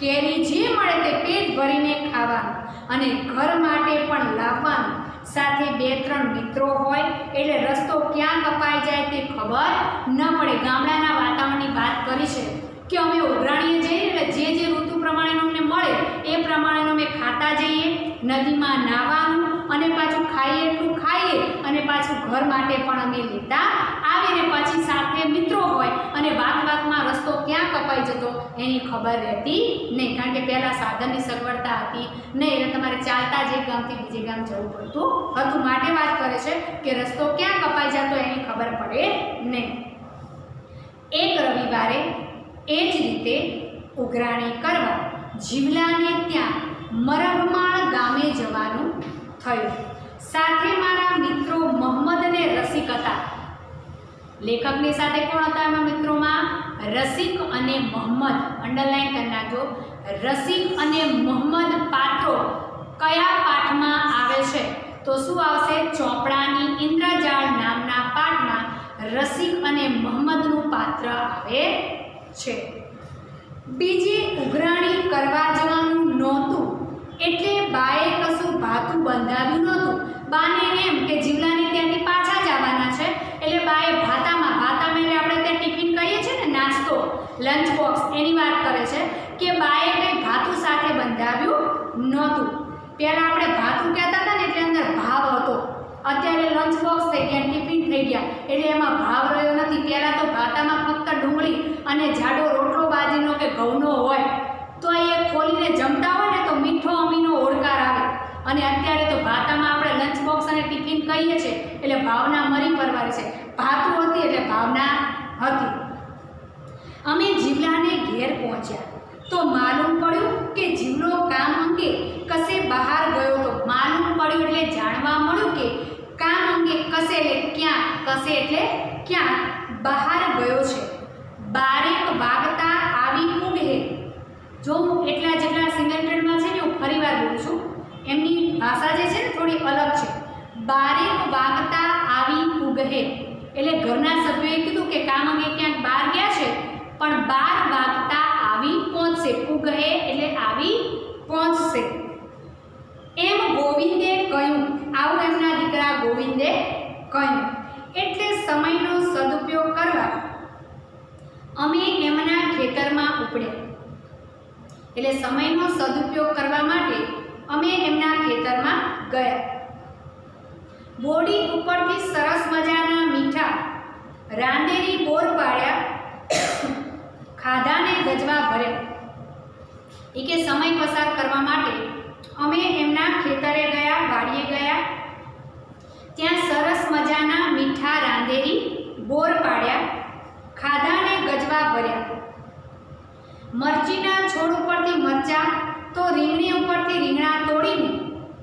કેરી જે મળે તે પેટ ભરીને ખાવાનું અને ઘર માટે પણ લાવવાનું. સાથે 2-3 મિત્રો હોય એટલે રસ્તો ક્યાં કપાઈ જાય તે ખબર ન પડે. ગામડાના વાતાવરણની વાત કરી છે કે અમે ઉઘરાણીએ જઈએ એટલે જે ઋતુ પ્રમાણેનું અમને મળે એ પ્રમાણેનું અમે ખાતા જઈએ, નદીમાં નાહવાનું અને પાછું ખાઈએ એટલું ખાઈએ અને પાછું ઘર માટે પણ અમે લેતા આવીને પછી સાથે મિત્રો હોય અને વાતમાં રસ્તો ક્યાં કપાઈ જતો એની ખબર રહેતી નહીં. કારણ કે પહેલાં સાધનની સગવડતા હતી નહીં એટલે તમારે ચાલતા જ એક ગામથી બીજે ગામ જવું પડતું હતું. માટે વાત કરે છે કે રસ્તો ક્યાં કપાઈ જતો એની ખબર પડે નહીં. એક રવિવારે એ જ રીતે ઉઘરાણી કરવા જીવલાને ત્યાં મરઘમાળ ગામે જવાનું થયું. સાથે મારા મિત્રો મોહમ્મદ અને રસિક હતા. લેખકની સાથે કોણ હતા એમાં મિત્રોમાં? રસિક અને મોહમ્મદ. અંડરલાઈન કરી નાખજો. રસિક અને મોહમ્મદ પાત્રો કયા પાઠમાં આવે છે? તો શું આવશે? ચોપડાની ઇન્દ્રજાળ નામના પાઠમાં રસિક અને મોહમ્મદનું પાત્ર આવે છે. બીજી ઉઘરાણી કરવા જવાનું નહોતું એટલે બાએ કશું ભાતું બંધાવ્યું નહોતું. બાને એમ કે જીવલાને ત્યાંથી પાછા જવાના છે એટલે બાએ ભાતામાં એટલે આપણે ત્યાં ટિફિન કહીએ છીએ ને, નાસ્તો, લંચ બોક્સ, એની વાત કરે છે કે બાએ કંઈ ભાતું સાથે બંધાવ્યું નહોતું. પહેલાં આપણે ભાતું કહેતા હતા ને એટલે અંદર ભાવ હતો. અત્યારે લંચ બોક્સ થઈ ગયા, ટિફિન થઈ ગયા એટલે એમાં ભાવ રહ્યો નથી. પહેલાં તો ભાતામાં ફક્ત ડુંગળી અને જાડો રોટલો બાજરીનો કે ઘઉંનો હોય તો એ ખોલીને જમતા હોય ને તો મીઠો અમીનો ઓળકાર આવે. અને અત્યારે તો ભાતામાં આપણે લંચ બોક્સ અને ટિફિન કહીએ છીએ એટલે ભાવના મરી પરવારી છે. ભાતું હતી એટલે ભાવના હતી. અમે જીવલાને ઘેર પહોંચ્યા તો માલુમ પડ્યું કે જીવલો કામ અંગે કશે બહાર ગયો હતો. માલુમ પડ્યું એટલે જાણવા મળ્યું કે કામ અંગે કશે એટલે ક્યાં, કશે એટલે ક્યાં બહાર ગયો છે. બારેક વાગતા આવી પૂગે. જો હું જેટલા સિંગલ ટ્રેડમાં છે ને હું ફરીવાર બોલું છું, એમની ભાષા જે છે ને થોડી અલગ છે. બારેક વાગતા આવી પૂગે એટલે ઘરના સભ્યોએ કીધું કે કામ અંગે ક્યાંક બહાર ગયા છે પણ 12 વાગતા આવી પહોંચશે. પૂગે એટલે આવી પહોંચશે એમ ગોવિંદે કહ્યું. આવું એમના દીકરા ગોવિંદે કહ્યું. એટલે સમયનો સદુપયોગ કરવા અમે એમના ખેતરમાં ઉપડ્યા. એટલે સમયનો સદુપયોગ કરવા માટે અમે એમના ખેતરમાં ગયા. બોડી ઉપરથી સરસ મજાના મીઠા રાંદેરી બોર પાડ્યા, ખાધાને ગજવા ભર્યા. એ કે સમય પસાર કરવા માટે અમે એમના ખેતરે ગયા, વાડીએ ગયા. ત્યાં સરસ મજાના મીઠા રાંદેરી બોર પાડ્યા, ખાધાને ગજવા ભર્યા. મરચીના છોડ ઉપરથી મરચાં તો રીંગણી ઉપરથી રીંગણા તોડીને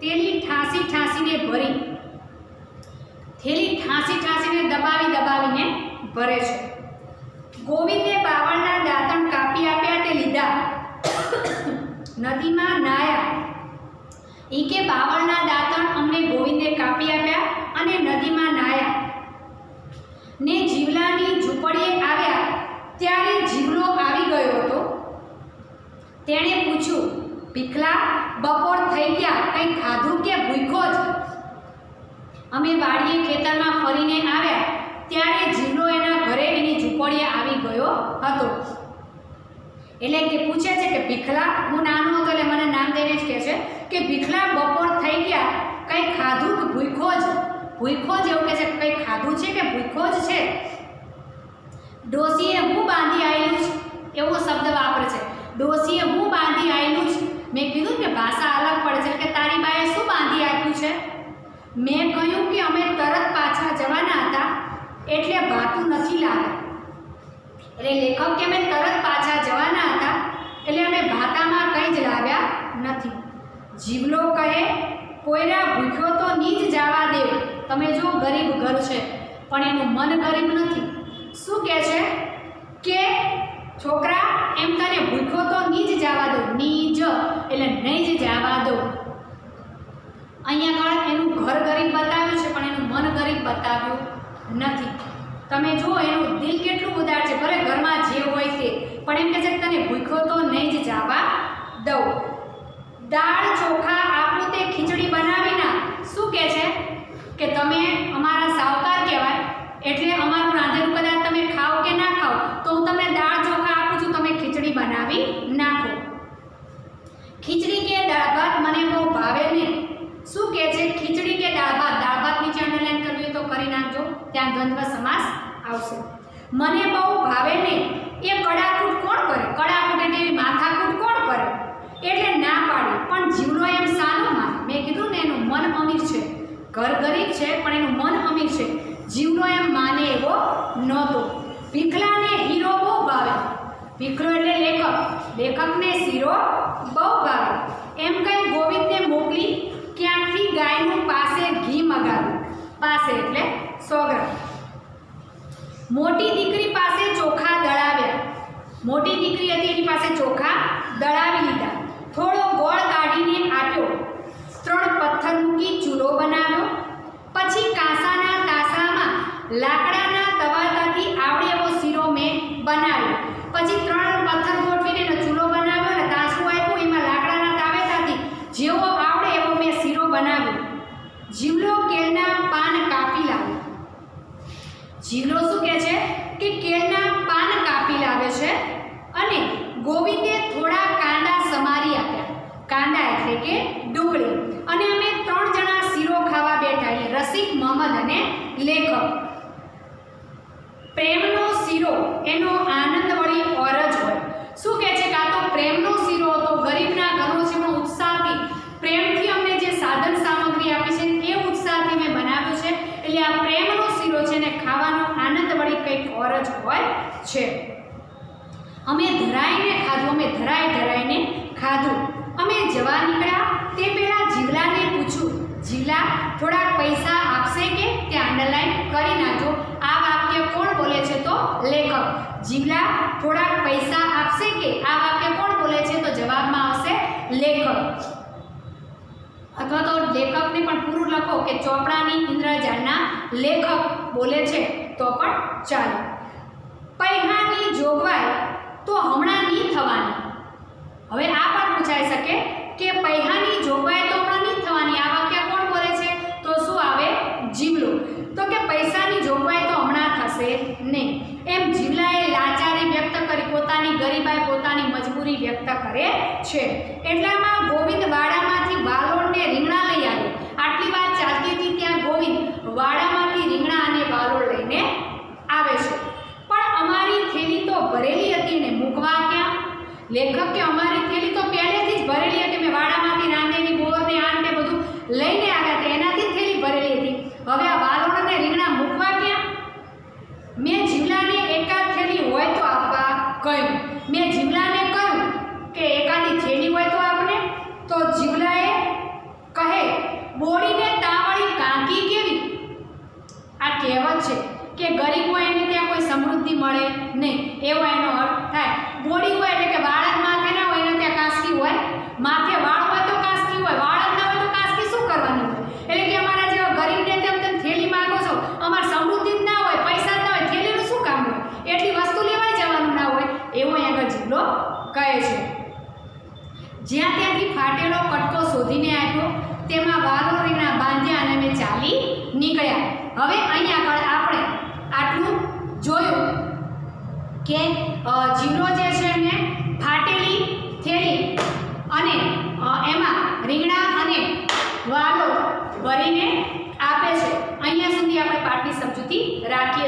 થેલી ઠાંસીને ભરી. થેલી ઠાંસીને દબાવીને ભરે છે. ગોવિંદે બાવળના દાંતણ કાપી આપ્યા તે લીધા. નદીમાં નાયા. એ કે બાવળના દાંતણ અમને ગોવિંદે કાપી આપ્યા અને નદીમાં નાયા. ને જીવલાની ઝૂંપડીએ આવ્યા ત્યારે જીવલો આવી ગયો હતો. તેણે પૂછ્યું, ભીખલા, બપોર થઈ ગયા, કંઈ ખાધું કે ભૂખ્યો જ? અમે વાડીએ ખેતરમાં ફરીને આવ્યા ત્યારે જીવલો એના ઘરે એની ઝૂંપડીએ આવી ગયો હતો. એટલે કે પૂછે છે કે ભીખલા, હું નાનો હતો એટલે મને નામ દઈને જ કહે છે કે ભીખલા, બપોર થઈ ગયા, કંઈ ખાધું કે ભૂખ્યો જ? ભૂખ્યો જ એવું કહે છે, કંઈ ખાધું છે કે ભૂખ્યો જ છે? ડોસીએ હું બાંધી આવેલું છે, એવો શબ્દ વાપરે છે. ડોસીએ હું બાંધી આવેલું છે. મેં કીધું કે ભાષા અલગ પડે છે કે તારી બાએ શું બાંધી આપ્યું છે? મેં કહ્યું કે અમે તરત પાછા જવાના હતા એટલે ભાતું નથી લાવ્યા. એટલે લેખક કે અમે તરત પાછા જવાના હતા એટલે અમે ભાતામાં કંઈ જ લાવ્યા નથી. જીવલો કહે, કોઈના ભૂખ્યો તો ની જ જવા દેવ. તમે જો ગરીબ ઘર છે પણ એનું મન ગરીબ નથી. શું કહે છે કે છોકરા, એમ તને ભૂખ્યો તો ની જ જવા દો. ની જ એટલે નહીં જ જવા દો. અહીંયા આગળ એનું ઘર ઘર ગરીબ બતાવ્યું છે પણ એનું મન ગરીબ બતાવ્યું નથી. તમે જુઓ એનું દિલ કેટલું ઉદાર છે, ભલે ઘરમાં જે હોય તે, પણ એમ કહે છે કે તને ભૂખ્યો તો નહીં જ જવા દઉં. દાળ ચોખા આપું તે ખીચડી બનાવી ના. શું કહે છે કે તમે અમારા સાવકાર કહેવાય, એટલે અમારું રાંધેલું કદાચ તમે ખાઓ કે ના ખાઓ તો હું તમને દાળ ચોખા આપું છું, તમે ખીચડી બનાવી નાખો. ખીચડી કે દાળ ભાત મને બહુ ભાવે નહીં. શું કહે છે? ખીચડી કે દાળ ભાત. દાળ ભાત નીચે અંડરલાઈન કરવી હોય તો કરી નાખજો, ત્યાં દ્વંદ્વ સમાસ આવશે. મને બહુ ભાવે નહીં. એ કડાકૂટ કોણ કરે? કડાકૂટ એટલે એવી માથાકૂટ કોણ કરે? એટલે ના પાડી. પણ જીવલો એમ સાનું માને? મેં કીધું ને એનું મન અમીર છે, ઘર ગરીબ છે પણ એનું મન અમીર છે. જીવલો એમ માને એવો નહોતો. ભીખલાને હીરો બહુ ભાવે. ભીખલો એટલે લેખક, લેખકને શીરો બહુ ભાવે. એમ કહી ગોવિંદને મોકલી ક્યાંકથી ગાયનું પાસે ઘી મગાવ્યું. પાસે એટલે 100 ગ્રામ. મોટી દીકરી પાસે ચોખા દળાવ્યા. મોટી દીકરી હતી એની પાસે ચોખા દળાવી લીધા. થોડો ગોળ કાઢીને આપ્યો. 3 પથ્થર મૂકી ચૂલો બનાવ્યો. પછી કાંસાના તાસામાં લાકડાના તવાથી આવડે એવો શીરો મેં બનાવ્યો. પછી 3 પથ્થર ગોઠવીને એનો ચૂલો બનાવ્યો અને તાસું આપ્યું, એમાં લાકડાના તાવેતાથી જેવો આવડે એવો મેં શીરો બનાવ્યો. જીવલો કેળના પાન કાપી લાવ્યો. જીવલો શું કહે છે કે કેળના પાન કાપી લાવે છે અને ગોવિંદે થોડા કાંદા સમારી આપ્યા. કાંદા એટલે કે ડુંગળી. અને અમે 3 જણા શીરો ખાવા બેઠા, એટલે રસિક, મોહમ્મદ અને લેખક. પ્રેમનો શીરો એનો આનંદ વળી ઓર જ હોય. શું કહે છે કે આ તો પ્રેમનો શીરો હતો, ગરીબના ઘરનો છે, પણ ઉત્સાહથી, પ્રેમથી અમને જે સાધન સામગ્રી આપી છે એ ઉત્સાહથી મેં બનાવ્યું છે, એટલે આ પ્રેમનો શીરો છે ને ખાવાનો આનંદ વળી કંઈક ઓર જ હોય છે. અમે ધરાઈને ખાધું, અમે ધરાઈને ખાધું. અમે જવા નીકળ્યા તે પહેલાં જીવલાને પૂછ્યું, જીવલા થોડાક પૈસા આપશે કે? ત્યાં અંડરલાઈન કરી નાખજો. આ વાક્ય કોણ બોલે છે? તો લેખક. જીવલા થોડાક પૈસા આપશે કે? આ વાક્ય કોણ બોલે છે? તો જવાબમાં આવશે લેખક. અથવા તો લેખકને પણ પૂરું લખો કે ચોપડાની ઇન્દ્રજાળના લેખક બોલે છે તો પણ ચાલે. પૈસાની જોગવાઈ તો હમણાં નહીં થવાની. હવે આ પણ પૂછાઈ શકે કે પૈસાની જોગવાઈ તો હમણાં નહીં થવાની, આ વાક્ય કોણ બોલે છે? તો શું આવે? જીવલો. તો કે પૈસાની જોગવાઈ તો હમણાં થશે નહીં. એમ જીવલાએ લાચારી વ્યક્ત કરી, પોતાની ગરીબાઈ, પોતાની મજબૂરી વ્યક્ત કરે છે. એટલામાં ગોવિંદ વાડામાંથી વાલોડને રીંગણા લઈ આવ્યો. આટલી વાત ચાલતી હતી ત્યાં ગોવિંદ વાડામાંથી રીંગણા અને વાલોડ લઈને આવે છે. પણ અમારી થેલી તો ભરેલી હતી ને મૂકવા ક્યાં? લેખક કે અમારી થેલી તો પહેલેથી જ ભરેલી હતી, મેં વાડામાંથી રાંધેલી બોરને આંટે બધું લઈને આવ્યા હતા, એનાથી જ થેલી ભરેલી હતી. હવે આ વાલોડ અને રીંગણા મૂકવા ક્યાં? મેં જીવલાને એકાદ થેલી હોય તો આપવા કહ્યું. મેં જીવલાને કહ્યું કે એકાદી થેલી હોય તો આપને. તો જીવલાએ કહે, બોડીને તાવળી કાંકી કેવી? આ કહેવત છે કે ગરીબ હોય એને ત્યાં કોઈ સમૃદ્ધિ મળે નહીં, એવો એનો અર્થ થાય. બોડી હોય એટલે કે વાળ જ માથે ના હોય, એને ત્યાં કાંસકી હોય. માથે વાળ હોય તો કાંસકી હોય, વાળ જ ના હોય તો કાંસકી શું કરવાની હોય? એટલે કે અમારા જેવા ગરીબને તેમ થેલી માંગો છો, અમારે સમૃદ્ધિ જ ના હોય, પૈસા જ ના હોય, થેલીનું શું કામ હોય? એટલી વસ્તુ લેવાય જવાનું ના હોય, એવો આગળ જીવલો કહે છે. જ્યાં ત્યાંથી ફાટેલો કટકો શોધીને આપ્યો, તેમાં વાલો રીંગણા બાંધ્યા અને અમે ચાલી નીકળ્યા. હવે અહીંયા આગળ આપણે આટલું જોયું કે જીવલો જે છે એને ફાટેલી થેલી અને એમાં રીંગણા અને વાલો ભરીને આપે છે. અહીંયા સુધી આપણે પાઠની સમજૂતી રાખીએ.